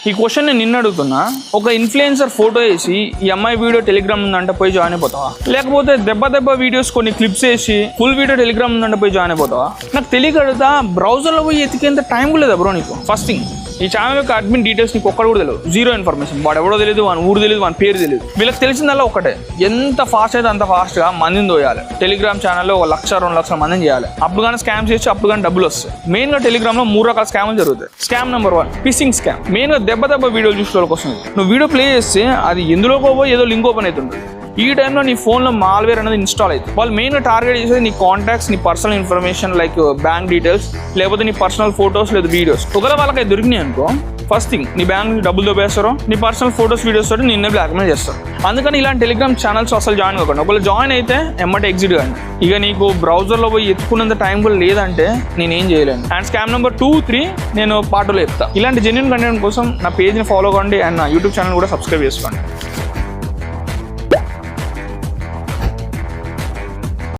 ఈ క్వశ్చన్ నేను నిన్ను అడుగుతున్నా, ఒక ఇన్ఫ్లుయెన్సర్ ఫోటో వేసి ఈ అమ్మాయి వీడియో టెలిగ్రామ్ ఉందంటే పోయి జాయిన్ అయిపోతావా? లేకపోతే దెబ్బ వీడియోస్ కొన్ని క్లిప్స్ వేసి ఫుల్ వీడియో టెలిగ్రామ్ ఉందంటే పోయి జాయిన్ అయిపోతావా? నాకు తెలియకడుగుతా, బ్రౌజర్లో పోయి ఎతికేంత టైం కూడా లేదా బ్రో నీకు? ఫస్ట్ థింగ్, ఈ ఛానల్ యొక్క అడ్మిన్ డీటెయిల్స్ నీకు ఒక్కడు కూడా తెలియదు, జీరో ఇన్ఫర్మేషన్. వాడు ఎవడో తెలియదు, వాని ఊరు తెలియదు, వాని పేరు తెలియదు. వీళ్ళకి తెలిసిందల్లా ఒకటే, ఎంత ఫాస్ట్ అయితే అంత ఫాస్ట్గా మందిని దోయాలి. టెలిగ్రామ్ ఛానల్లో 1,00,000 2 లక్షల మందిని చేయాలి. అప్పుడు కానీ స్కామ్ చేసి అప్పుడు కానీ డబ్బులు వస్తాయి. మెయిన్గా టెలిగ్రామ్లో 3 రకాల స్కామ్లు జరుగుతాయి. Scam number 1 fishing scam. మెయిన్గా దెబ్బ వీడియోలు చూసే వాళ్ళకి వస్తుంది. నువ్వు వీడియో ప్లే చేస్తే అది ఎందులోకి పోయి ఏదో లింక్ ఓపెన్ అవుతుంది. ఈ టైంలో నీ ఫోన్లో మాల్వేర్ అనేది ఇన్స్టాల్ అవుతుంది. వాళ్ళు మెయిన్గా టార్గెట్ చేసేది నీ కాంటాక్ట్స్, నీ personal information like bank details, లేకపోతే నీ పర్సనల్ ఫోటోస్ లేదా వీడియోస్. ఒకవేళ వాళ్ళకి దొరికినాయి అనుకో, ఫస్ట్ థింగ్ నీ బ్యాంక్ నుంచి డబ్బులు దొబ్బేస్తారో, నీ పర్సనల్ ఫోటోస్ వీడియోస్ తోటి నిన్నే బ్లాక్మెయిల్ చేస్తారు. అందుకని ఇలాంటి టెలిగ్రామ్ ఛానల్స్ అసలు జాయిన్ కాకుండా, ఒకవేళ జాయిన్ అయితే ఎమ్మటే ఎగ్జిట్ కానీ. ఇక నీకు బ్రౌజర్లో పోయి ఎత్తుకున్నంత టైం కూడా లేదంటే నేనేం చేయలేను. అండ్ స్కామ్ నెంబర్ 2, 3 నేను పాటలో చెప్తా. ఇలాంటి జెన్యూన్ కంటెంట్ కోసం నా పేజ్ని ఫాలో కండి అండ్ నా యూట్యూబ్ ఛానల్ కూడా సబ్స్క్రైబ్ చేసుకోండి.